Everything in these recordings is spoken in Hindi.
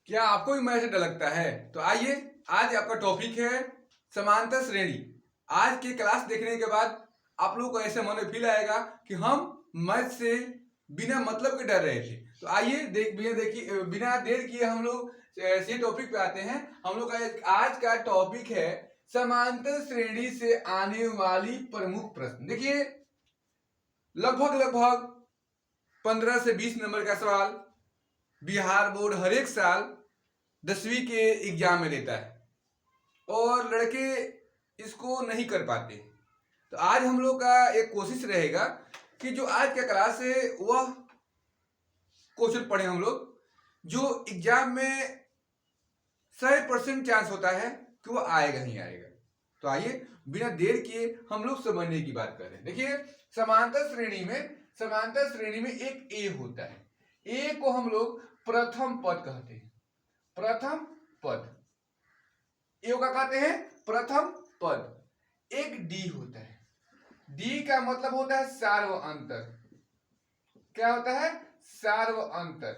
क्या आपको भी मैथ से डर लगता है? तो आइए, आज आपका टॉपिक है समांतर श्रेणी। आज की क्लास देखने के बाद आप लोगों को ऐसे मन में फील आएगा कि हम मैथ से बिना मतलब के डर रहे थे। तो आइए बिना देर किए हम लोग इसी टॉपिक पे आते हैं। हम लोग का आज का टॉपिक है समांतर श्रेणी से आने वाली प्रमुख प्रश्न। देखिए, लगभग 15 से 20 नंबर का सवाल बिहार बोर्ड हर एक साल 10वीं के एग्जाम में लेता है और लड़के इसको नहीं कर पाते। तो आज हम लोग का एक कोशिश रहेगा कि जो आज का क्लास है वह क्वेश्चन पढ़े हम लोग जो एग्जाम में 100% चांस होता है कि वह आएगा ही आएगा। तो आइए बिना देर किए हम लोग समझने की बात कर रहे हैं। देखिए, समांतर श्रेणी में एक ए होता है। ए को हम लोग प्रथम पद कहते हैं। प्रथम पद ए का कहते हैं प्रथम पद। एक डी होता है। डी का मतलब होता है सार्व अंतर। क्या होता है? सार्व अंतर।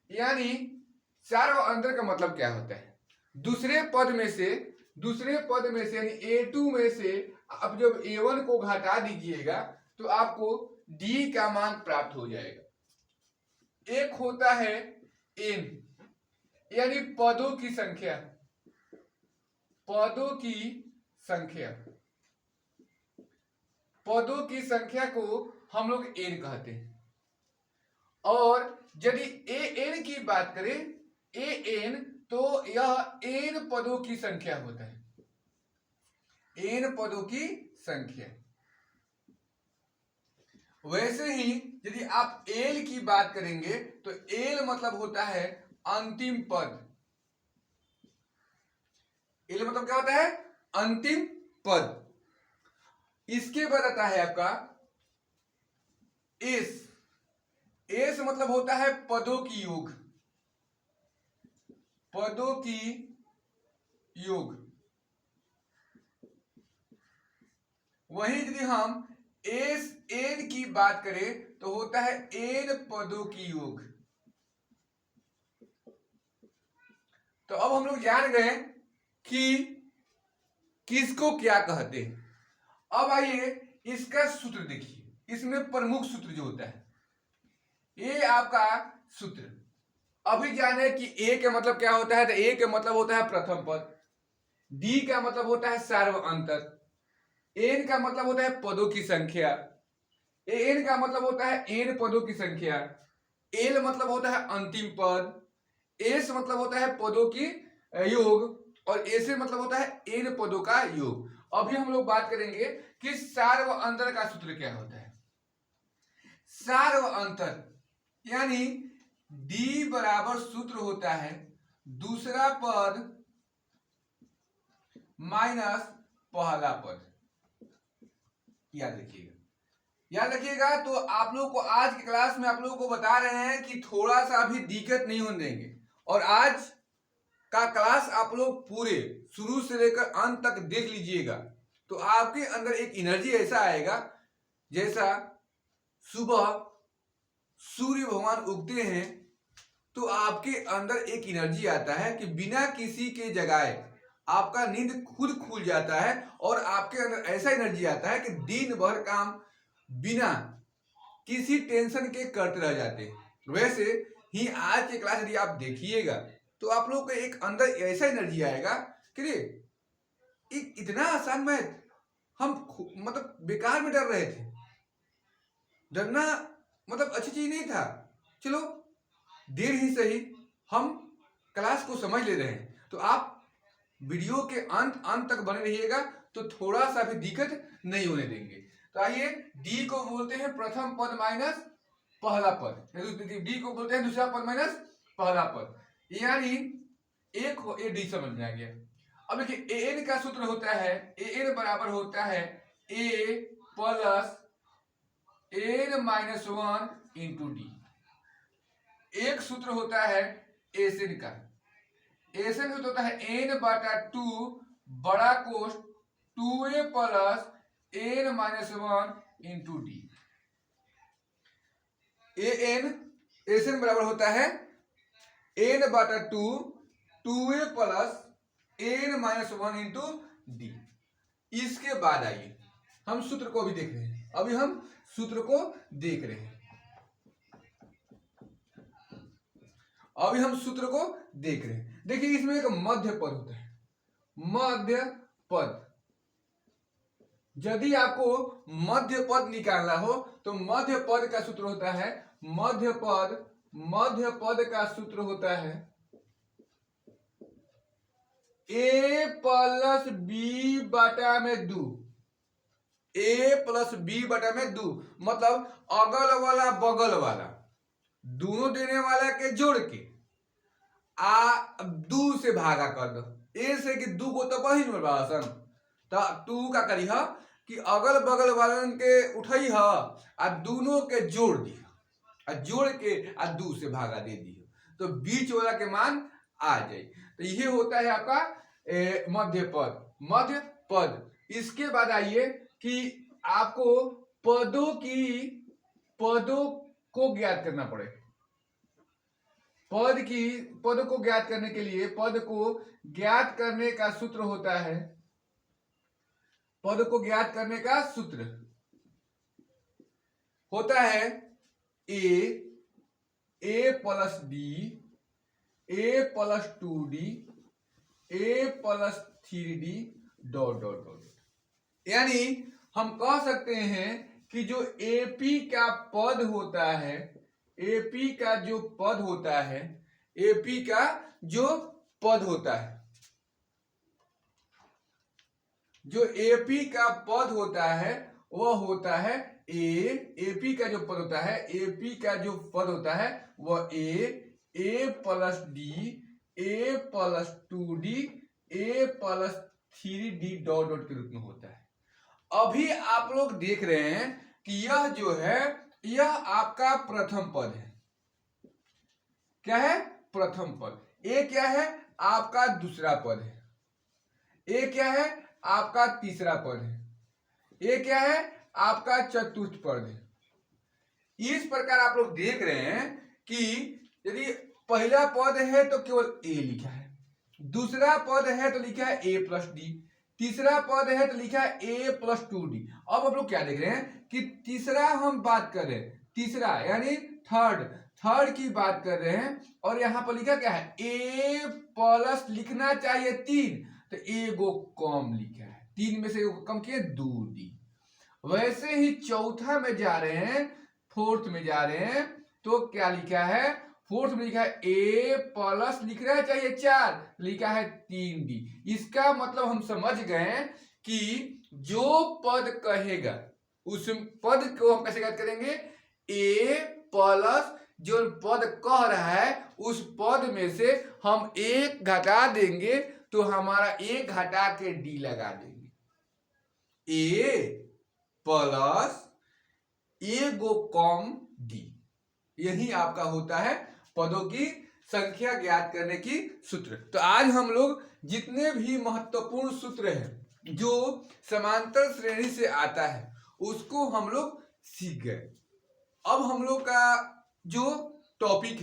यानी सार्व अंतर का मतलब क्या होता है? दूसरे पद में से यानी A2 में से आप जब A1 को घटा दीजिएगा तो आपको D का मान प्राप्त हो जाएगा। एक होता है N, यानी पदों की संख्या। पदों की संख्या को हम लोग n कहते हैं। और यदि an की बात करें, an तो यह n पदों की संख्या होता है। n पदों की संख्या। वैसे ही यदि आप l की बात करेंगे तो l मतलब होता है अंतिम पद। l मतलब क्या होता है? अंतिम पद। इसके बाद आता है आपका s मतलब होता है पदों की योग। पदों की योग। वहीं यदि हम n की बात करें तो होता है n पदों की योग। तो अब हम लोग जान गए कि किसको क्या कहते हैं। अब आइए इसका सूत्र देखिए। इसमें प्रमुख सूत्र जो होता है, ये आपका सूत्र अभी जाने कि ए का मतलब क्या होता है। तो ए का मतलब होता है प्रथम पद, डी का मतलब होता है सार्व अंतर, एन का मतलब होता है पदों की संख्या, एन का मतलब होता है एन पदों की संख्या, एल मतलब होता है अंतिम पद, एस मतलब होता है पदों की योग और एस मतलब होता है एन पदों का योग। अभी हम लोग बात करेंगे कि सार्व अंतर का सूत्र क्या होता है। सार्व अंतर यानी डी बराबर सूत्र होता है दूसरा पद माइनस पहला पद। याद रखिएगा। तो आप लोग को आज की क्लास में आप लोगों को बता रहे हैं कि थोड़ा सा भी दिक्कत नहीं होने देंगे। और आज का क्लास आप लोग पूरे शुरू से लेकर अंत तक देख लीजिएगा तो आपके अंदर एक एनर्जी ऐसा आएगा जैसा सुबह सूर्य भगवान उगते हैं तो आपके अंदर एक एनर्जी आता है कि बिना किसी के जगाए आपका नींद खुद खुल जाता है और आपके अंदर ऐसा एनर्जी आता है कि दिन भर काम बिना किसी टेंशन के करते रह जाते हैं। वैसे ही आज की क्लास यदि आप देखिएगा तो आप लोग को एक अंदर ऐसा एनर्जी आएगा कि इतना आसान मैथ हम मतलब बेकार में डर रहे थे। डरना मतलब अच्छी चीज नहीं था। चलो देर ही सही हम क्लास को समझ ले रहे हैं। तो आप वीडियो के अंत तक बने रहिएगा तो थोड़ा सा भी दिक्कत नहीं होने देंगे। तो आइए, डी को बोलते हैं प्रथम पद माइनस पहला पद, डी को बोलते हैं दूसरा पद माइनस पहला पद। यानी एक हो ए डी समझ में आ गया। अब देखिए एन का सूत्र होता है एन बराबर होता है a plus n minus 1 into d. एक सूत्र होता है एसएन का। एसएन सूत्र होता है एन बटा 2 बड़ा कोष्ठ 2a plus n minus 1 into d. N SN बराबर होता है n बटा 2 2a plus n minus 1 into d. इसके बाद आइए हम सूत्र को भी देख रहे हैं, अभी हम सूत्र को देख रहे हैं, अभी हम सूत्र को देख रहे हैं। देखिए इसमें एक मध्य पद होता है, मध्य पद। यदि आपको मध्य पद निकालना हो तो मध्य पद का सूत्र होता है, मध्य पद का सूत्र होता है a प्लस बी बटा में 2, a प्लस बी बटा में 2, मतलब अगल वाला बगल वाला दोनों देने वाला के जोड़ के आ 2 से भागा कर दो। ए से कि 2 को तो बहिन में बासन तो तू का करी हा कि अगल बगल वालन के उठाई हा आ दोनों के जोड़ दी, आ जोड़ के आ 2 से भागा दे दी, तो बीच वाला के मान आ जाए। तो ये होता है आपका मध्य पद। इसके बाद आइए कि आपको पदों को ज्ञात करना पड़े। पद को ज्ञात करने के लिए पद को ज्ञात करने का सूत्र होता है, पद को ज्ञात करने का सूत्र होता है a plus D, a plus 2d, a plus 3d dot dot dot. यानी हम कह सकते हैं कि जो AP का पद होता है, AP का जो पद होता है, AP का जो पद होता है, जो AP का पद होता है वह होता है AP का जो पद होता है, AP का जो पद होता है वह a plus D, a plus 2d, a plus 3d dot dot के रूप में होता है। अभी आप लोग देख रहे हैं कि यह जो है यह आपका प्रथम पद है। क्या है? प्रथम पद। ये क्या है? आपका दूसरा पद है। ये क्या है? आपका तीसरा पद है। ये क्या है? आपका चतुर्थ पद है। इस प्रकार आप लोग देख रहे हैं कि यदि पहला पद है तो केवल a लिखा है, दूसरा पद है तो लिखा है a प्लस डी, तीसरा पद है तो लिखा है a प्लस 2d। अब आप लोग क्या देख रहे हैं कि तीसरा हम बात कर रहे हैं, तीसरा यानी थर्ड की बात कर रहे हैं, और यहां पर लिखा क्या है? a प्लस लिखना चाहिए 3, तो एगो कम लिखा है, 3 में से एगो कम किया 2d। वैसे ही चौथा में जा रहे हैं, फोर्थ में जा रहे हैं, तो क्या लिखा है? फोर्थ में लिखा है a प्लस लिखना चाहिए 4, लिखा है 3d। इसका मतलब हम समझ गए कि जो पद कहेगा उस पद को हम कैसे याद करेंगे? a प्लस जो पद कह रहा है उस पद में से हम 1 घटा देंगे तो हमारा 1 घटा के d लगा देंगे। a प्लस एगो कम d, यही आपका होता है पदों की संख्या ज्ञात करने की सूत्र। तो आज हम लोग जितने भी महत्वपूर्ण सूत्र हैं जो समांतर श्रेणी से आता है उसको हम लोग सीख गए। अब हम लोग का जो टॉपिक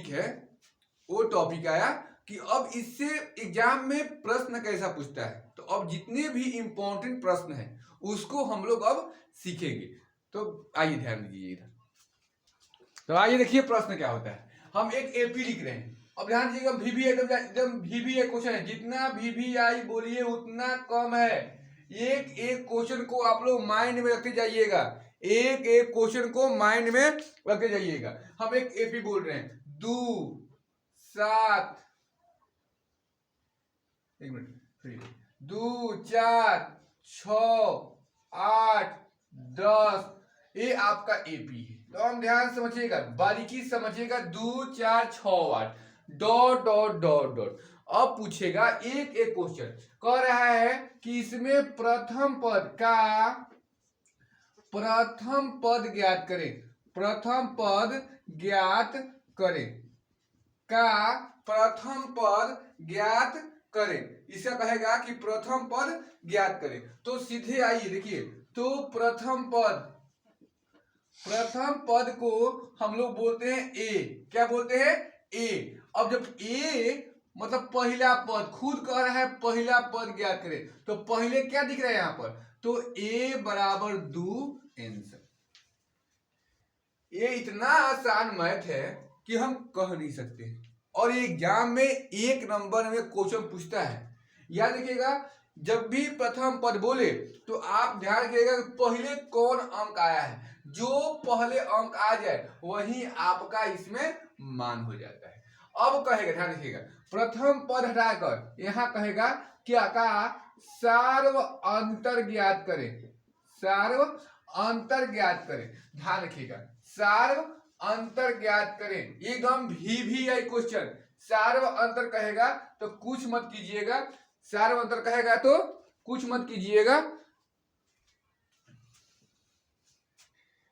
है वो टॉपिक आया कि अब इससे एग्जाम में प्रश्न कैसा पूछता है। तो अब जितने भी इंपॉर्टेंट प्रश्न हैं उसको हम लोग अब सीखेंगे। तो आइए ध्यान दीजिए इधर। तो आइए देखिए प्रश्न क्या होता है। हम एक एपी लिख रहे हैं। अब ध्यान दीजिएगा, एकदम VBA क्वेश्चन है, जितना VBI बोलिए उतना कम है। एक क्वेश्चन को आप लोग माइंड में रखते जाइएगा, एक क्वेश्चन को माइंड में रखते जाइएगा। हम एक एपी बोल रहे हैं 2 7 2 4 6 8 10, ये आपका एपी है। तो हम ध्यान समझिएगा, बारीकी समझिएगा। 2 4 6 8 डॉट डॉट डॉट डॉट। अब पूछेगा एक क्वेश्चन, कह रहा है कि इसमें प्रथम पद ज्ञात करें, प्रथम पद ज्ञात करें। इसका कहेगा कि प्रथम पद ज्ञात करें। तो सीधे आइए देखिए, तो प्रथम पद प्रथम पद को हम लोग बोलते हैं ए। क्या बोलते हैं? ए। अब जब ए मतलब पहला पद, खुद कह रहा है पहला पद ज्ञात करें, तो पहले क्या दिख रहा है यहां पर? तो ए बराबर 2 आंसर। ये इतना आसान मैथ है कि हम कह नहीं सकते, और ये एग्जाम में 1 नंबर में क्वेश्चन पूछता है। याद रखिएगा, जब भी प्रथम पद बोले तो आप ध्यान रखिएगा कि पहले कौन अंक आया है। जो पहले अंक आ जाए वही आपका इसमें मान हो जाता है। अब कहेगा, ध्यान रखिएगा, प्रथम पद हटाकर यहां कहेगा क्या? कहा सार्व अंतर ज्ञात करें। सार्व अंतर ज्ञात करें। ध्यान रखिएगा, सार्व अंतर ज्ञात करें, एकदम भी है क्वेश्चन। सार्व अंतर कहेगा तो कुछ मत कीजिएगा, सार्व अंतर कहेगा तो कुछ मत कीजिएगा,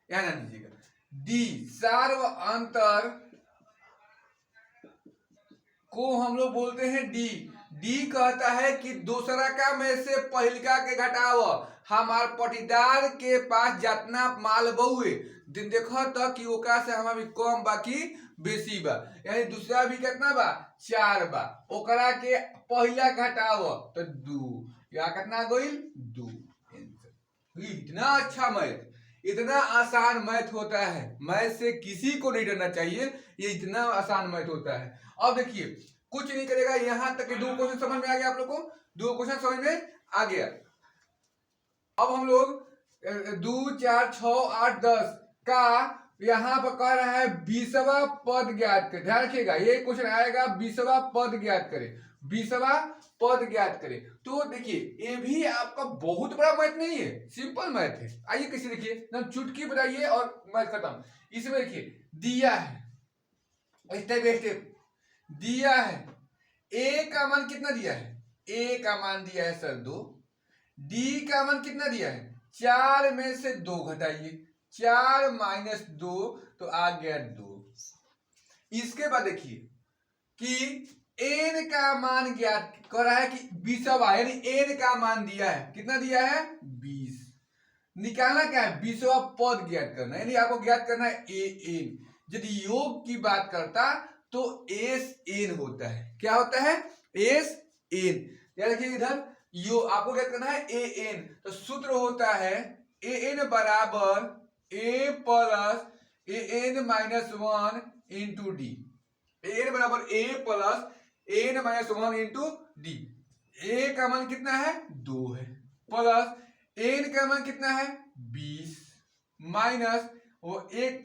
ध्यान दीजिएगा। डी सार्व अंतर को हम लोग बोलते हैं डी। डी कहता है कि दूसरा का में से पहिलका के घटाव। हमार पटीदार के पास जितना माल बउए देखो तो कि ओकरा से हमारा भी कम बाकी बेसी बा, यानी दूसरा भी कितना बा? 4 बा। ओकरा के पहला घटाव तो 2, या कितना गइल? 2 आंसर। इतना अच्छा मैथ, इतना आसान मैथ होता है। मैथ से किसी को नहीं डरना चाहिए, ये इतना आसान मैथ होता है। अब देखिए, कुछ नहीं करेगा, यहां तक के 2 क्वेश्चन समझ में आ गया आप लोग को? 2 क्वेश्चन समझ में आ गया। अब हम लोग 2, 4, 6, 8, 10 का यहां पर कह रहा है 20वां पद ज्ञात करें। ध्यान रखिएगा, ये क्वेश्चन आएगा 20वां पद ज्ञात करें, 20वां पद ज्ञात करें। तो देखिए, ये भी आपका बहुत बड़ा मैथ नहीं है, सिंपल मैथ है। आइए कैसे देखिए, ना चुटकी बताइए और मैथ खत्म। इसमें देखिए दिया है, स्टेप बाय स्टेप दिया है। ए का मान कितना दिया है? ए का मान दिया है सर 2। डी का मान कितना दिया है? 4 में से 2 घटाइए, 4 माइनस 2 तो आ गया 2। इसके बाद देखिए कि एन का मान ज्ञात कर रहा है कि 20वां, यानी एन का मान दिया है, कितना दिया है? 20। निकालना क्या है? 20वां पद ज्ञात करना, यानी आपको ज्ञात करना है ए एन। यदि योग की बात करता तो एस एन होता है। क्या होता है? S n. याद रखिए, इधर यो आपको क्या करना है? A n. तो सूत्र होता है ए एन बराबर a plus a n minus 1 into d. A n बराबर a plus a n minus 1 into d. A का मान कितना है? 2 है, प्लस एन का मान कितना है? 20, माइनस वो 1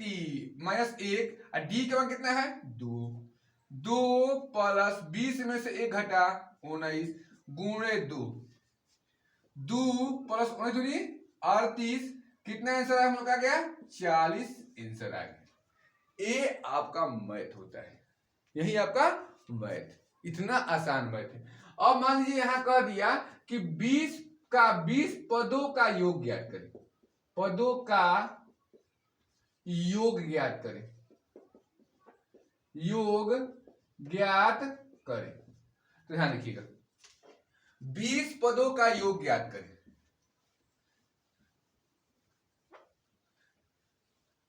माइनस 1, और डी का मान कितना है? 2। 2 प्लस 20 में से 1 घटा 19 गुणे 2, 2 प्लस 19 38, कितना आंसर है हम लोग का? गया 40 आंसर आ गया। ये आपका मैथ होता है, यही आपका मैथ, इतना आसान मैथ है। अब मान लीजिए यहां कह दिया कि 20 पदों का योग ज्ञात करें, पदों का योग ज्ञात करें, योग ज्ञात करें। तो ध्यान रखिएगा, 20 पदों का योग ज्ञात करें,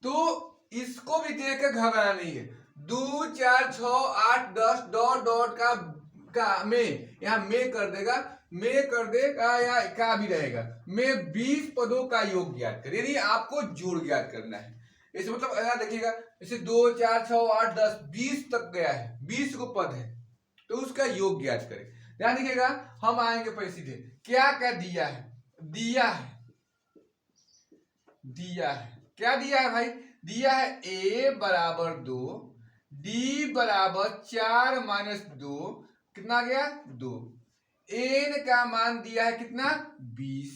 तो इसको भी देखकर घबराना नहीं है। 2, 4, 6, 8, 10 डॉट डॉट का में यहां में कर देगा, में कर देगा या का भी रहेगा, में 20 पदों का योग ज्ञात करें, यानी आपको जोड़ ज्ञात करना है। इसे मतलब यहां देखिएगा, जैसे 2, 4, 6, 8, 10, 20 तक गया है, 20 को पद है, तो उसका योग ज्ञात करें। ध्यान रखिएगा, हम आएंगे पर सीधे क्या क्या दिया है? दिया है, दिया है, क्या दिया है भाई? दिया है a बराबर 2, d बराबर 4 माइनस 2, कितना गया? 2। n का मान दिया है कितना? 20।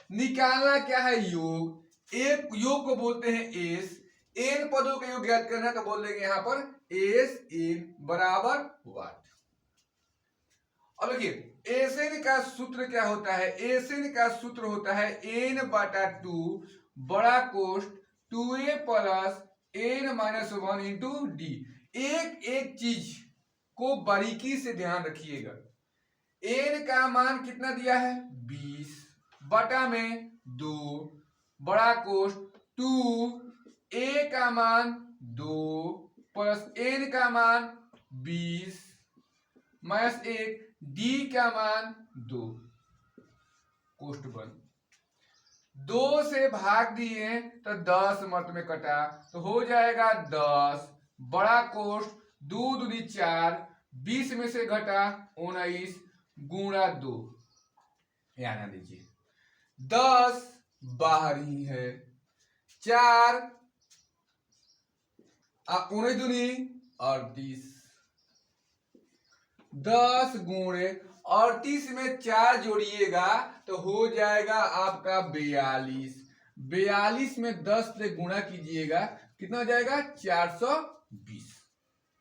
निकालना क्या है? योग। एक योग को बोलते हैं एस, n पदों का योग ज्ञात करना है तो बोल देंगे यहां पर एस एन बराबर वाट। अब देखिए एसएन का सूत्र क्या होता है? एसएन का सूत्र होता है n बटा 2 बड़ा कोष्ठ 2a plus n minus 1 into d. एक एक चीज को बारीकी से ध्यान रखिएगा। n का मान कितना दिया है? 20 बटा में 2 बड़ा कोष्ठ टू, ए का मान 2 प्लस एन का मान 20 माइनस 1, डी का मान 2 कोष्ट बन 2 से भाग दिए तो 10 मत में कटा तो हो जाएगा 10 बड़ा कोष्ट 2 दूनी 4 20 में से घटा 19 गुणा 2 याद दीजिए 10 बाहर ही है 4 19 दूनी 38 10 गुणे 38 में 4 जोड़िएगा तो हो जाएगा आपका 42 42 में 10 से गुणा कीजिएगा कितना हो जाएगा 420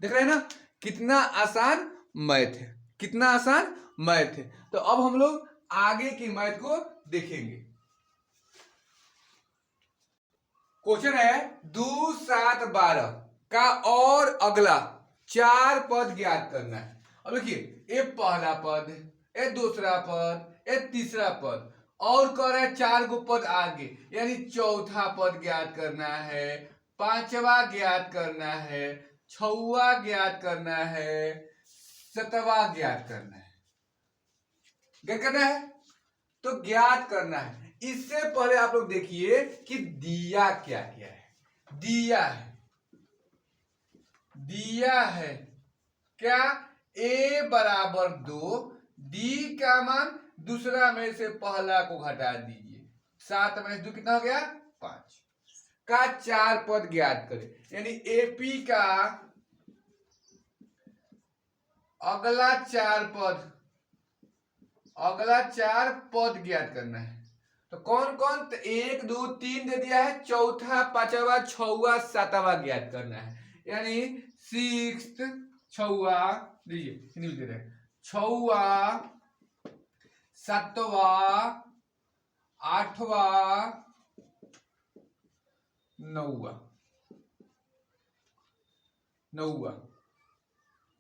देख रहे हैं ना कितना आसान मैथ है कितना आसान मैथ है। तो अब हम लोग आगे की मैथ को देखेंगे। क्वेश्चन है 2 7 12 का और अगला 4 पद ज्ञात करना है। अब देखिए ये पहला पद ये दूसरा पद ये तीसरा पद और कह रहा है 4 गो पद आगे यानी चौथा पद ज्ञात करना है, पांचवा ज्ञात करना है, छठवा ज्ञात करना है, सातवां ज्ञात करना है। क्या करना है तो ज्ञात करना है। इससे पहले आप लोग देखिए कि दिया क्या क्या है। दिया है क्या a बराबर 2 d का मान दूसरा में से पहला को घटा दीजिए 7 में 2 कितना हो गया 5 का 4 पद ज्ञात करें यानी AP का अगला 4 पद ज्ञात करना है। तो कौन कौन 1 2 3 दे दिया है, चौथा पांचवा छठवा सातवां ज्ञात करना है यानी 6th छठवा लीजिए हिंदी में दे रहे हैं छठवा सातवा आठवा नौवा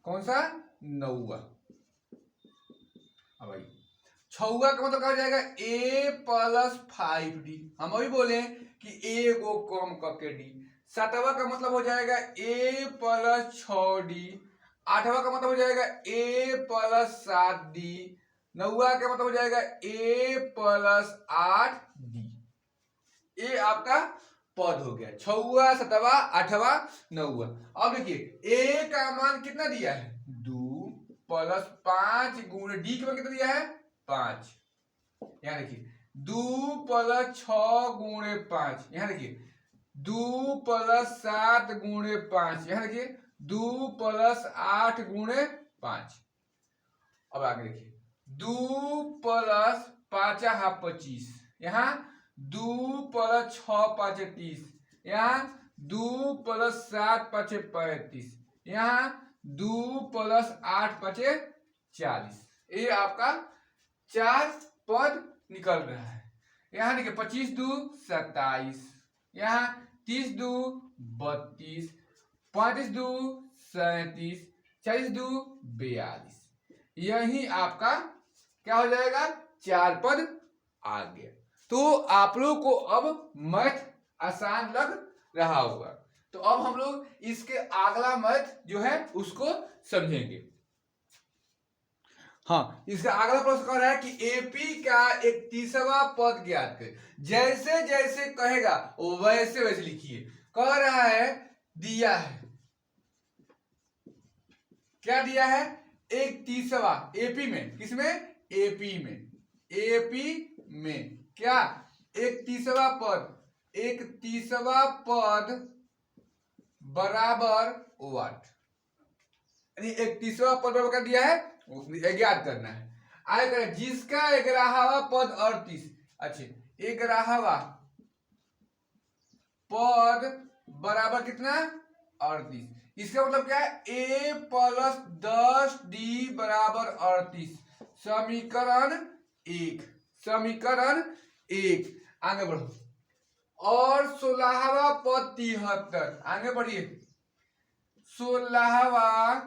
कौन सा नौवा। अब भाई छौवा का मतलब क्या हो जाएगा a प्लस 5d हम अभी बोले कि a को कम करके d। सातवा का मतलब हो जाएगा a प्लस 6d। आठवा का मतलब हो जाएगा a प्लस 7d। नौवा का मतलब हो जाएगा a प्लस 8d। ये आपका पद हो गया छौवा सातवा आठवा नौवा। अब देखिए a का मान कितना दिया है 2 प्लस 5 गुणे d का मान कितना दिया है 5। यहाँ देखिए 2 प्लस 6 गुणे 5 यहाँ देखिए 2 प्लस 7 गुणे 5 यहाँ देखिए 2 प्लस 8 गुणे 5। अब आगे देखिए 2 प्लस 5 हाफ 25 यहाँ 2 प्लस 6 5 30 यहाँ 2 प्लस 7 5 35 यहाँ 2 प्लस 8 5 40। ये आपका 4 पद निकल रहा है। यहाँ देखिए 25 2 27 यहाँ 30 2 32 35 2 37 40 2 42। यही आपका क्या हो जाएगा 4 पद आ गया। तो आप लोग को अब मैथ आसान लग रहा होगा। तो अब हम लोग इसके अगला मैथ जो है उसको समझेंगे। हाँ इसका अगला प्रश्न कह रहा है कि एपी का एक तीसरा पद ज्ञात करें। जैसे जैसे कहेगा वैसे वैसे लिखिए। कह रहा है दिया है क्या दिया है एक तीसरा एपी में किसमें एपी में क्या एक तीसरा पद बराबर वाट यानी एक तीसरा पद बराबर कर दिया है ज्ञात करना है। आगे करें जिसका 11वां पद 38 अच्छा 11वां पद बराबर कितना 38। इसका मतलब क्या है a प्लस 10d बराबर 38 समीकरण 1 आगे बढ़ो। और 16वां पद 73 आगे बढ़िए 16वां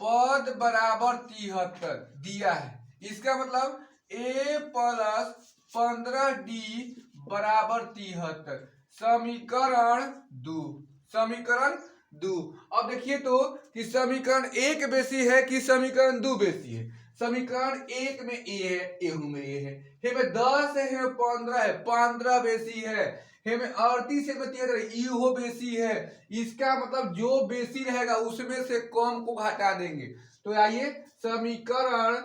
पद बराबर 73 दिया है। इसका मतलब a प्लस 15d बराबर 73। समीकरण 2, समीकरण 2। अब देखिए तो कि समीकरण 1 बेसी है कि समीकरण 2 बेसी है। समीकरण 1 में ए है, एहू में ए है, हे में 10 है, हे में 15 है, 15 बेसी है, हे में 38 है, में 13 इहो बेसी है। इसका मतलब जो बेसी रहेगा उसमें से कम को घटा देंगे। तो आइए समीकरण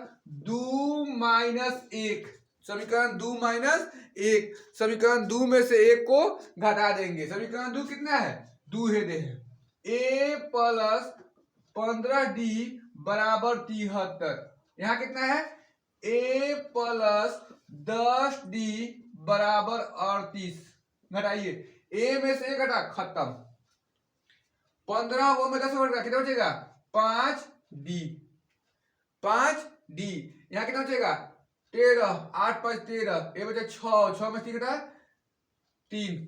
2 माइनस 1, समीकरण 2 माइनस 1, समीकरण 2 में से 1 को घटा देंगे। समीकरण 2 कितना है, 2 है दे ए प्लस 15d बराबर 73। यहाँ कितना है, ए प्लस 10d बराबर 38। घटाइए, ए में से 1 घटा, खत्म। 15 को में 10 घटा, कितना बचेगा, 5d, 5d। यहाँ कितना बचेगा, 13, 8 5 13, ए बचा 6, 6 में 3 घटा 3।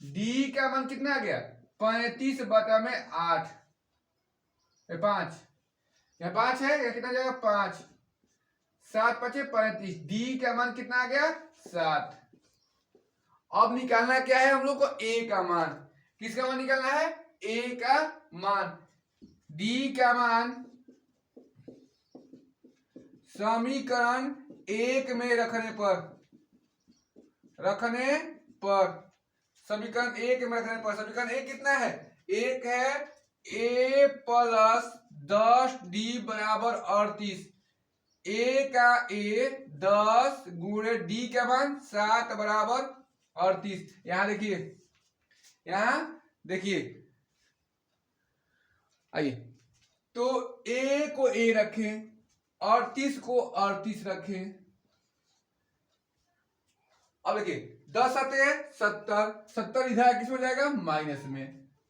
d का मान कितना आ गया, 35 बटा में 8, 5, यहाँ 5 है, यहाँ कितना जाएगा 5, 7 5 35, d का मान कितना आ गया 7। अब निकालना क्या है हम लोग को, a का मान। किसका मान निकालना है, a का मान। d का मान समीकरण 1 में रखने पर, समीकरण 1 में रखने पर, समीकरण 1 कितना है, 1 है a प्लस 10d बराबर 38। a का a 10 गुणे d का मान 7 बराबर 38। यहां देखिए, यहां देखिए, आइए तो a को a रखें, 38 को 38 रखें। अब देखिए 10 आते हैं 70, 70 इधर किस में जाएगा, माइनस में।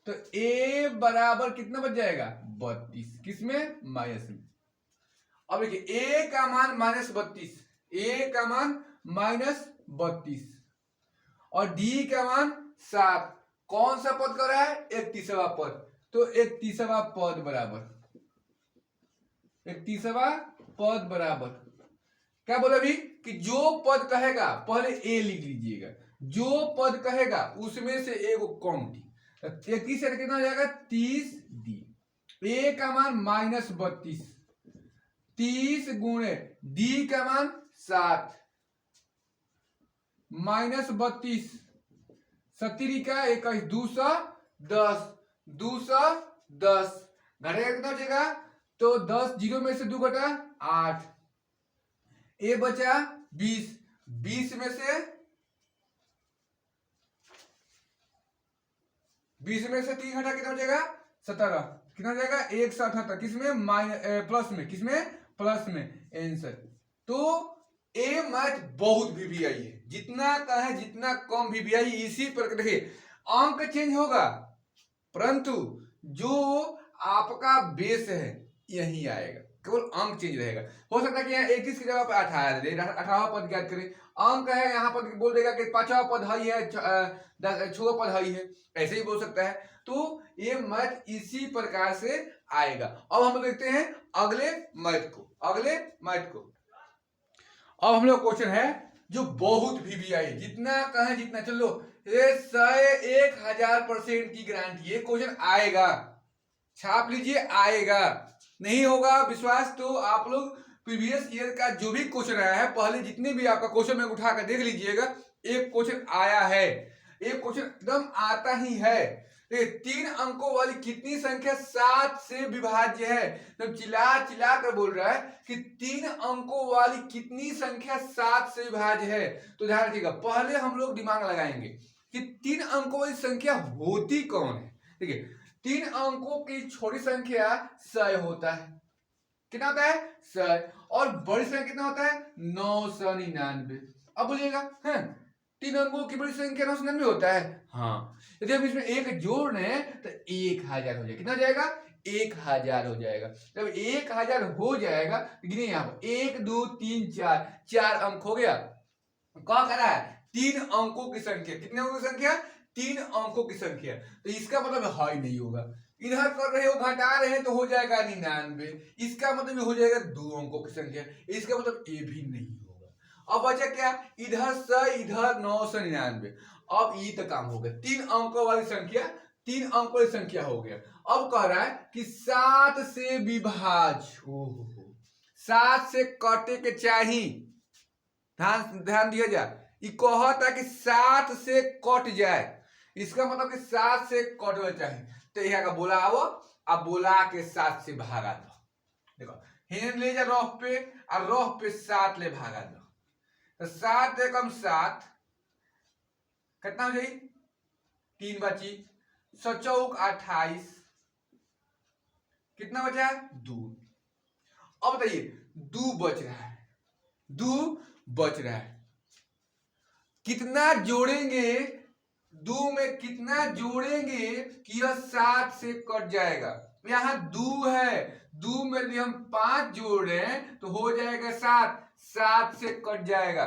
तो a बराबर कितना बच जाएगा, 32, किसमें, माइनस में। अब देखिए a का मान -32, a का मान -32 और d का मान 7। कौन सा पद कर रहा है, 31वां पद। तो 31वां पद बराबर, 31वां पद बराबर क्या बोले अभी, कि जो पद कहेगा पहले a लिख लीजिएगा, जो पद कहेगा उसमें से एक कम डी। 31 से कितना हो जाएगा, 30d। a का मान -32, 30 गुणे d का मान 7, -32, 70 का 21, 210, 210 घटेगा कितना बचेगा, तो 10 जीरो में से 2 घटा 8, ए बचा 20, 20 में से 3 घटा कितना बचेगा, 17, कितना जाएगा 178, किसमें प्लस में, किसमें प्लस में आंसर। तो ए मैथ बहुत वीवीआई है, जितना कहे जितना कम वीवीआई। इसी पर देखिए अंक चेंज होगा परंतु जो आपका बेस है यही आएगा, केवल अंक चेंज रहेगा। हो सकता है कि यहाँ 31 की जगह पर 18 दे, 18वां पद ज्ञात करें। अंक है यहाँ पर बोल देगा कि 5वां पद हाई है, 6वां पद हाई है, ऐसे ही बोल सकता है। तो ये मैथ इसी प्रकार से आएगा। अब हम देखते हैं अगले मैथ को, अब हम लोग क्वेश्चन है जो बहुत वीवीआई, जितना कहें जितना, चलो ये 100-1000% की गारंटी, ये क्वेश्चन आएगा, छाप लीजिए, आएगा। नहीं होगा विश्वास तो आप लोग प्रीवियस ईयर का जो भी क्वेश्चन आया है, पहले जितने भी आपका क्वेश्चन में उठा कर देख लीजिएगा, एक क्वेश्चन आया है, एक क्वेश्चन एकदम आता ही है। 3 अंकों वाली कितनी संख्या 7 से विभाज्य है। तो चिल्ला कर बोल रहा है कि 3 अंकों वाली कितनी संख्या 7 से विभाज्य है। तो ध्यान रखिएगा, पहले हम लोग दिमाग लगाएंगे कि 3 अंकों वाली संख्या होती कौन है। देखिए 3 अंकों की छोटी संख्या 100 होता है, कितना होता है 100, और बड़ी संख्या कितना होता है 999। अब बोलिएगा 3 अंकों की बड़ी संख्या 999 होता है, हाँ। यदि हम इसमें एक जोड़ लें तो 1000 हो जाएगा, कितना हो जाएगा 1000 हो जाएगा। जब 1000 हो जाएगा, गिनिए यहाँ पर 1 2 3 4 अंक हो गया। क्या कह रहा है 3 अंकों की संख्या, कितने अंकों की संख्या 3 अंकों की संख्या। तो इसका मतलब हाई नहीं होगा, इधर कर रहे हो घटा रहे हैं तो हो जाएगा 99, इसका मतलब हो जाएगा 2 अंकों की संख्या, इसका मतलब ए भी नहीं होगा। अब बचा क्या, इधर से इधर 999। अब ये तो काम हो गया, 3 अंकों वाली संख्या, 3 अंकों वाली संख्या हो गया। अब कह रहा है कि 7 से विभाज्य, हो 7 से कटे के चाहिए, ध्यान ध्यान दिया जाए, ये कहता कि 7 से कट जाए, इसका मतलब कि 7 से कटना चाहिए। तो यहाँ का बोला आओ, अब बोला के 7 से भागा दो। देखो हेन ले जा रफ पे और रफ पे 7 ले भागा दो, तो 7 एकम 7 कितना हो जाए, 3 बची, 7 चौक 28, कितना बचा है 2। अब बताइए 2 बच रहा है, 2 बच रहा है, कितना जोड़ेंगे, 2 में कितना जोड़ेंगे कि यह 7 से कट जाएगा। यहां 2 है, 2 में यदि हम 5 जोड़ रहे हैं तो हो जाएगा 7, 7 से कट जाएगा।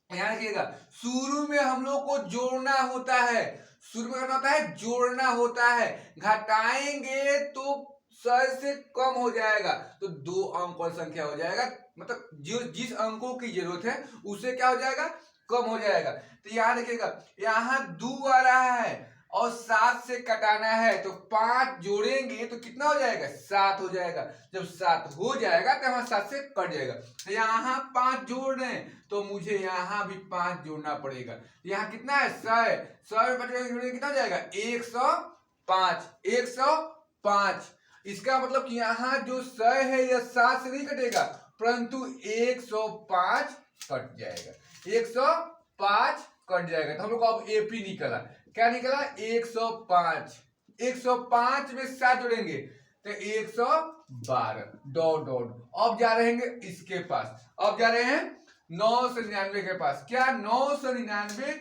ध्यान रखिएगा, शुरू में हम लोग को जोड़ना होता है, शुरू में करना होता है, जोड़ना होता है, घटाएंगे तो 100 से कम हो जाएगा, तो 2 अंक वाली संख्या हो जाएगा, मतलब जो जिस अंकों की जरूरत है उसे क्या हो जाएगा, कम हो जाएगा। तो यहाँ देखिएगा, यहाँ 2 आ रहा है और 7 से कटाना है, तो 5 जोड़ेंगे तो कितना हो जाएगा, 7 हो जाएगा। जब 7 हो जाएगा तो यहाँ 7 से कट जाएगा। तो यहाँ 5 जोड़ रहे हैं तो मुझे यहाँ भी 5 जोड़ना पड़ेगा। यहाँ कितना है 100 है, 100 में 5 जोड़ेंगे कितना हो जाएगा 105, 105। इसका मतलब कि यहाँ जो 100 है यह 7 से नहीं कटेगा, परंतु 105 कट जाएगा, 105 कट जाएगा। तो हम लोग को अब एपी निकला, क्या निकला 105, 105 में 7 जोड़ेंगे तो 112 डॉट डॉट। अब जा रहे हैं इसके पास, अब जा रहे हैं 999 के पास, क्या 999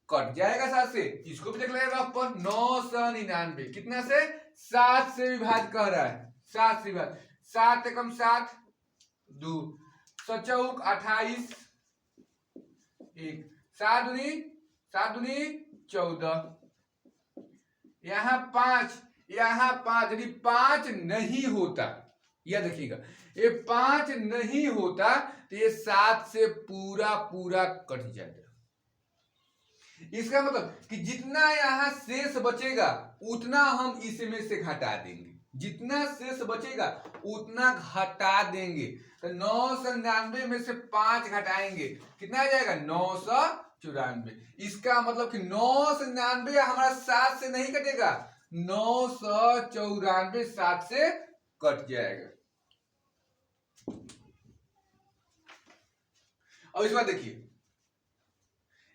कट जाएगा 7 से, इसको भी देख लेंगे रफ पर। 999 कितना से, 7 से विभाज्य कह रहा है, 7 से विभाज्य, 7 एकम 7, 2, 7 चौक 28, 1, 7 दूनी 14, यहाँ 5, यहाँ 5, यदि 5 नहीं होता, यह देखिएगा ये 5 नहीं होता तो ये 7 से पूरा पूरा कट जाएगा। इसका मतलब कि जितना यहाँ शेष बचेगा उतना हम इसमें से घटा देंगे, जितना शेष बचेगा उतना घटा देंगे। तो 999 में से 5 घटाएंगे कितना आ जाएगा 994। इसका मतलब कि 999 हमारा 7 से नहीं कटेगा, 994 7 से कट जाएगा। अब इस बार देखिए,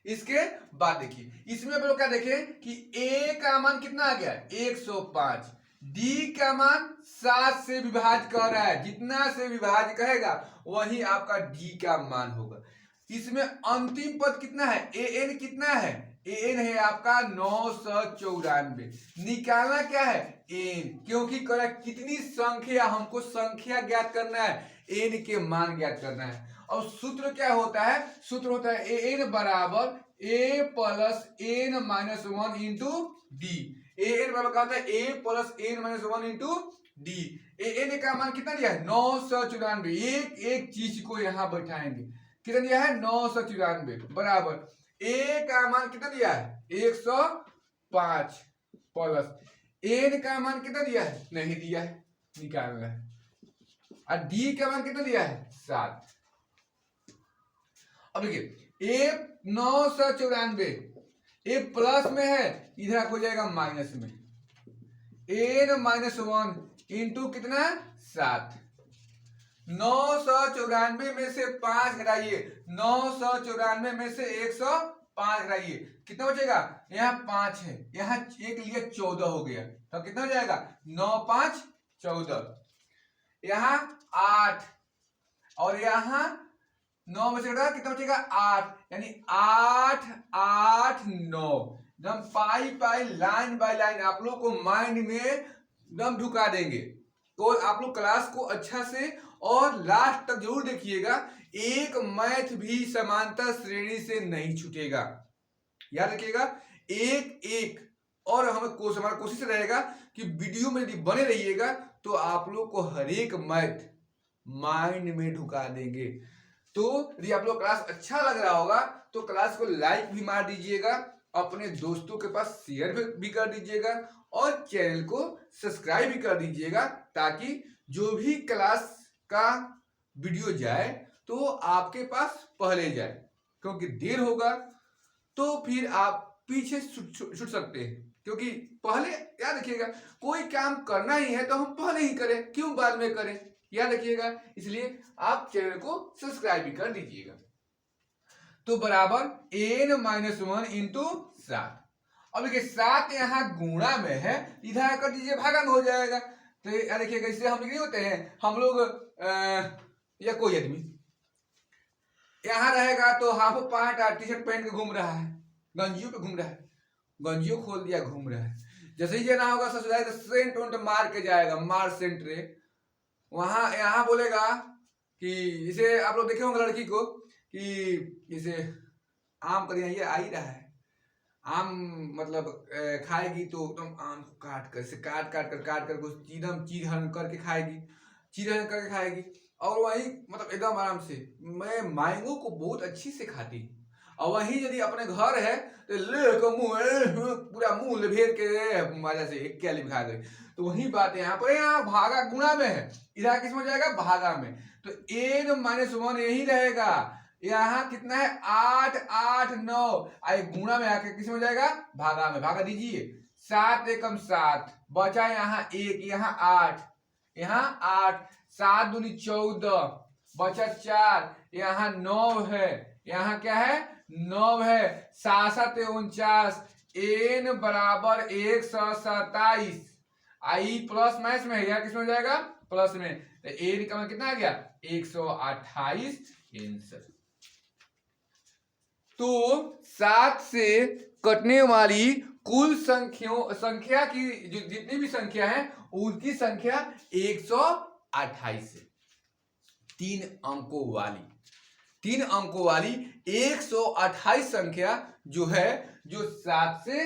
इसके बाद देखिए, इसमें आप लोग क्या देखें कि a का मान कितना आ गया 105, d का मान 7 से विभाज्य कह रहा है, जितना से विभाज्य कहेगा वही आपका d का मान होगा। इसमें अंतिम पद कितना है, an कितना है, an है आपका 994। निकालना क्या है n, क्योंकि कह रहा है कितनी संख्या, हमको संख्या ज्ञात करना है, n के मान ज्ञात करना है। और सूत्र क्या होता है, सूत्र होता है an बराबर a plus n minus 1 into D. an बराबर क्या होता है a plus n minus 1 into D. an का मान कितना दिया है 994, एक एक चीज को यहाँ बैठाएंगे, कितना दिया है 994 बराबर a का मान कितना दिया है 105 प्लस n का मान कितना दिया है नहीं दिया है, निकालना है, और d का मान कितना दिया है 7। अब देखिए a 994 a प्लस में है, इधर हो जाएगा माइनस में, n माइनस 1 इंटू कितना 7। 994 में से 5 घटाइए, 994 में से 105 घटाइए, कितना बचेगा, यहाँ 5 है, यहाँ एक लिए 14 हो गया, तो कितना हो जाएगा 9 5 14, यहाँ 8 और यहाँ 9 में से घटा कितना बचेगा 8, यानी 8 8 9। एकदम पाई पाई लाइन बाय लाइन आप लोग को माइंड में एकदम ढुका देंगे। तो आप लोग क्लास को अच्छा से और लास्ट तक जरूर देखिएगा, एक मैथ भी समांतर श्रेणी से नहीं छूटेगा, याद रखिएगा एक एक। और हमें हमारा कोशिश रहेगा कि वीडियो में यदि बने रहिएगा तो आप लोग को हर एक मैथ माइंड में ढुका देंगे। तो यदि आप लोग क्लास अच्छा लग रहा होगा तो क्लास को लाइक भी मार दीजिएगा, अपने दोस्तों के पास शेयर भी कर दीजिएगा और चैनल को सब्सक्राइब भी कर दीजिएगा, ताकि जो भी क्लास का वीडियो जाए तो आपके पास पहले जाए, क्योंकि देर होगा तो फिर आप पीछे छूट सकते हैं। क्योंकि पहले याद रखिएगा, कोई काम करना ही है तो हम पहले ही करें, क्यों बाद में करें, याद रखिएगा। इसलिए आप चैनल को सब्सक्राइब भी कर दीजिएगा। तो बराबर n-1 इंटू 7। अब देखिए 7 यहाँ गुणा में है, इधर कर दीजिए भागा में हो जाएगा। तो याद रखिएगा, इससे हम नहीं होते हैं हम लोग या कोई आदमी यहाँ रहेगा तो हाफ पैंट और टी शर्ट पहन के घूम रहा है, गंजियों पे घूम रहा है, गंजियों खोल दिया घूम रहा है। जैसे ही जाना होगा ससुराल तो सेंट उंट मार के जाएगा, मार सेंट रे। वहां यहाँ बोलेगा कि इसे आप लोग देखे होंगे लड़की को कि इसे आम कर ये आ ही रहा है, आम मतलब खाएगी तो एकदम आम को काट कर, काट कर चीरहरण करके खाएगी, चीरहरण करके खाएगी। और वही मतलब एकदम आराम से मैं मैंगो को बहुत अच्छी से खाती। और वही यदि अपने घर है तो ले मुंह पूरा मुंह लभेर के मजा से एक क्या खा गई। तो वही बात है यहाँ पर, यहाँ भागा गुणा में है, इधर किस में जाएगा भागा में। तो n-1 यही रहेगा। यहाँ कितना है 8 8 9, आई गुणा में आके किस में जाएगा भागा में, भागा दीजिए 7 एकम 7 बचा, यहाँ 1 यहाँ 8 यहाँ 8 7 दूनी 14 बचा 4 यहाँ 9 है, यहाँ क्या है 9 है, 7 7 49 n बराबर 127। आई प्लस माइनस में है, यहाँ किसमें हो जाएगा प्लस में, तो n का मतलब कितना आ गया 128 आंसर। तो 7 से कटने वाली कुल संख्या की जो जितनी भी संख्या है उनकी संख्या 128 है। 3 अंकों वाली 128 संख्या जो है जो 7 से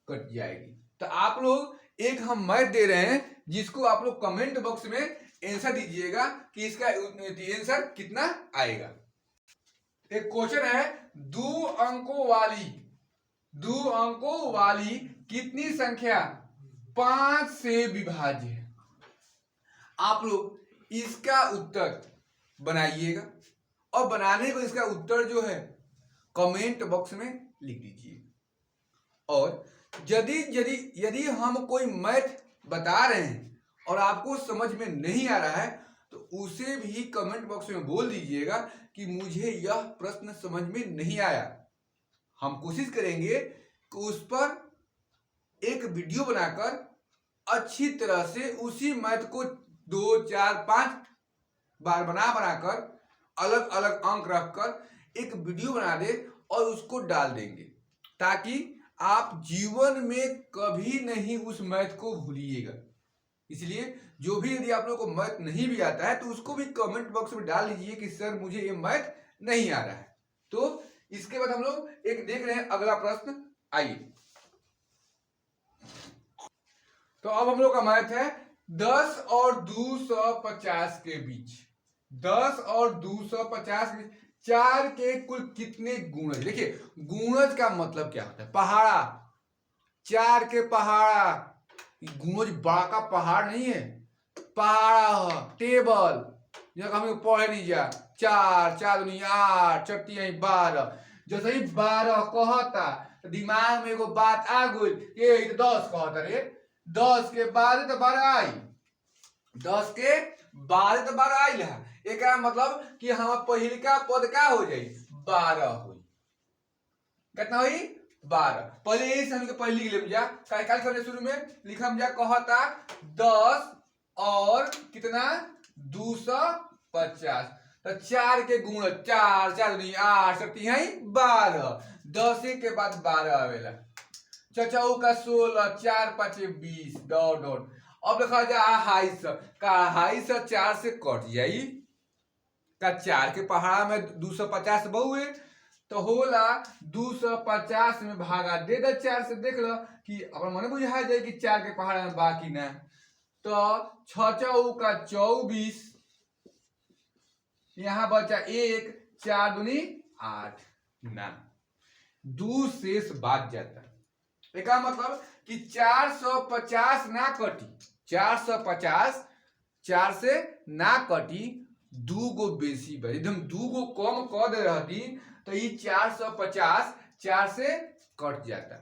कट जाएगी। तो आप लोग एक हम मैथ दे रहे हैं जिसको आप लोग कमेंट बॉक्स में आंसर दीजिएगा कि इसका आंसर कितना आएगा। एक क्वेश्चन है 2 अंकों वाली कितनी संख्या 5 से विभाज्य है। आप लोग इसका उत्तर बनाइएगा और बनाने को इसका उत्तर जो है कमेंट बॉक्स में लिख दीजिए। और यदि हम कोई मैथ बता रहे हैं और आपको समझ में नहीं आ रहा है तो उसे भी कमेंट बॉक्स में बोल दीजिएगा कि मुझे यह प्रश्न समझ में नहीं आया। हम कोशिश करेंगे कि उस पर एक वीडियो बनाकर अच्छी तरह से उसी मैथ को 2 4 5 बार बनाकर अलग अलग अंक रखकर एक वीडियो बना दे और उसको डाल देंगे, ताकि आप जीवन में कभी नहीं उस मैथ को भूलिएगा। इसलिए जो भी यदि आप लोगों को मैथ नहीं भी आता है तो उसको भी कमेंट बॉक्स में डाल दीजिए कि सर मुझे ये मैथ नहीं आ रहा है। तो इसके बाद हम लोग एक देख रहे हैं अगला प्रश्न, आइए। तो अब हम लोग का मैथ है 10 और 250 के बीच, 10 और 250 के 4 के कुल कितने गुणज। देखिए गुणज का मतलब क्या होता है, पहाड़ा, 4 के पहाड़ा, गुणज बड़ा का पहाड़ नहीं है, पहाड़ा टेबल जगह हमें पढ़े नहीं जा, 4 4 दूनी 8 4 12। जैसे ही 12 कहता दिमाग में एगो बात आ गई, ये 10 कहता रे, 10 के बाद तो 12 आई, 10 के बाद तो 12 आई है। एक मतलब कि हम पहिलका पद का हो जाए 12 हो, कितना हुई 12। पहले यही से हमके पहले लिख लेम जा, काल शुरू में लिखम जा, कहता 10 और कितना 250। तो 4 के गुण 4 4 दूनी 8 7 12, 10 के बाद 12 आवेला, चचाऊ का 16 4 5 20 डॉट डॉट। अब देखा जा 250 का 250 4 से कट जाई का, 4 के पहाड़ा में 250 बहुए तो होला 250 में भागा दे दे 4 से, देख लो कि अपन मन बुझा जाए कि 4 के पहाड़ा में बाकी ना। तो 6 का 24, यहाँ बचा 1, 4 दूनी 8 ना, 2 शेष बात जाता। इसका मतलब कि 450 ना कटी, 450 4 से ना कटी, 2 गो बेसी बड़ी एकदम 2 गो कम कर दे रहती तो ये 450 4 से कट जाता।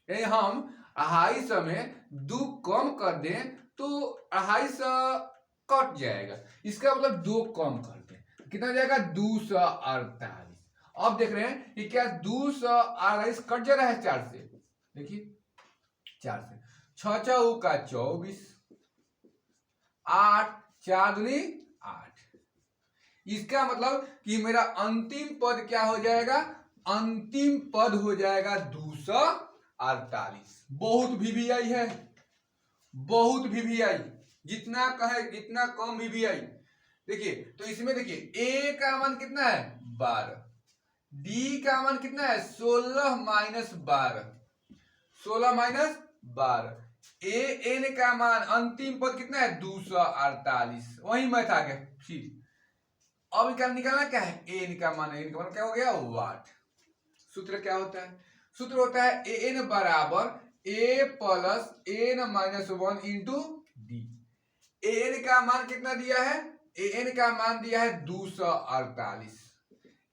यानी हम 250 में 2 कम कर दें तो 250 कट जाएगा, इसका मतलब 2 कम कर दें कितना जाएगा 248। अब देख रहे हैं कि क्या 248 कट जा रहा है 4 से, देखिए 4 से 6 चौका 24, 8 4 दूनी 8। इसका मतलब कि मेरा अंतिम पद क्या हो जाएगा, अंतिम पद हो जाएगा 248। बहुत वीवीआई है, बहुत वीवीआई, जितना कहे जितना कम वीवीआई। देखिए तो इसमें देखिए ए का मान कितना है 12, डी का मान कितना है 16 माइनस 12, 16 माइनस 12, ए एन का मान अंतिम पद कितना है 248, वही मैथ आ गया। फिर अब क्या निकालना क्या है, एन का मान, एन का मान क्या हो गया वाट। सूत्र क्या होता है, सूत्र होता है ए एन बराबर a plus n minus 1 into d. N का मान कितना दिया है, एन का मान दिया है 248,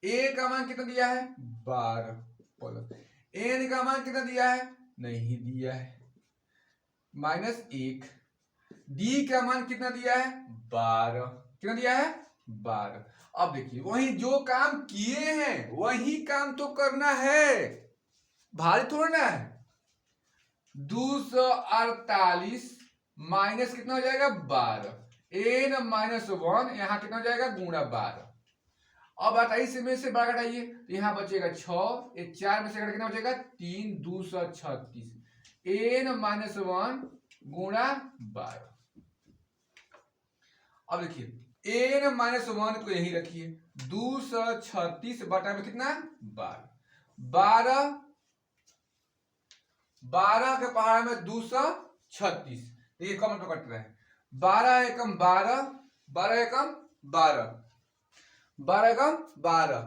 ए का मान कितना दिया है 12 प्लस एन का मान कितना दिया है नहीं दिया है माइनस 1, डी का मान कितना दिया है 12, कितना दिया है 12। अब देखिए वही जो काम किए हैं वही काम तो करना है, भारी थोड़ा ना है। 248 माइनस कितना हो जाएगा 12, एन माइनस 1 यहां कितना हो जाएगा गुणा 12। अब 28 में से 12 घटाइए तो यहां बचेगा 6, ये 4 में से घटा कितना बचेगा 3, 236, एन माइनस 1 गुणा 12। अब देखिए एन माइनस 1 को यही रखिए, 236 बटा में कितना 12, 12 के पहाड़ में 236, देखिए कम तो कट रहा है, 12 एकम 12, 12 एकम 12, 12 एकम 12,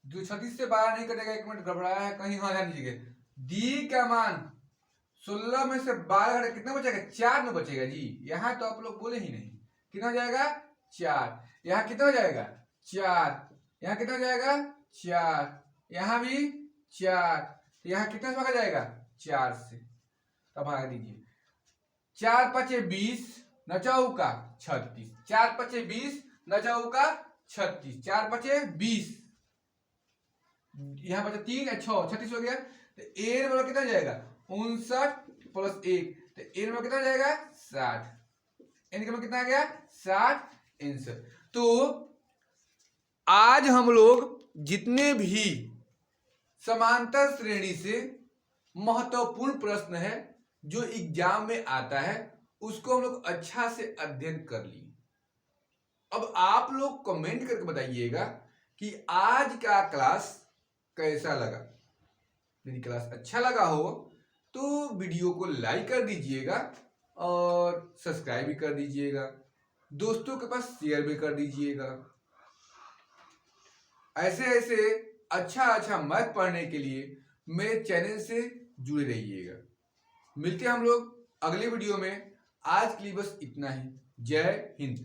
236 से 12 नहीं कटेगा, एक मिनट घबराया है कहीं, हाँ ध्यान दीजिए। डी का मान 16 में से 12 घटे कितना बचेगा 4 में बचेगा जी, यहाँ तो आप लोग बोले ही नहीं, कितना हो जाएगा 4, यहाँ कितना हो जाएगा 4, यहाँ कितना हो जाएगा 4, यहाँ भी 4, यहाँ कितना से भागा जाएगा 4 से, तब भाग दीजिए 4 5 20 न चौका 36, 4 5 20 न चौका 36, 4 5 20, यहाँ बचा 3 6 36 हो गया। तो एन बराबर कितना जाएगा 59 प्लस 1, तो एन बराबर कितना जाएगा 60, एन का कितना आ गया 60 आंसर। तो आज हम लोग जितने भी समांतर श्रेणी से महत्वपूर्ण प्रश्न है जो एग्जाम में आता है उसको हम लोग अच्छा से अध्ययन कर लिए। अब आप लोग कमेंट करके बताइएगा कि आज का क्लास कैसा लगा। यदि क्लास अच्छा लगा हो तो वीडियो को लाइक कर दीजिएगा और सब्सक्राइब भी कर दीजिएगा, दोस्तों के पास शेयर भी कर दीजिएगा। ऐसे ऐसे अच्छा मैथ पढ़ने के लिए मेरे चैनल से जुड़े रहिएगा। मिलते हैं हम लोग अगले वीडियो में, आज के लिए बस इतना ही। जय हिंद।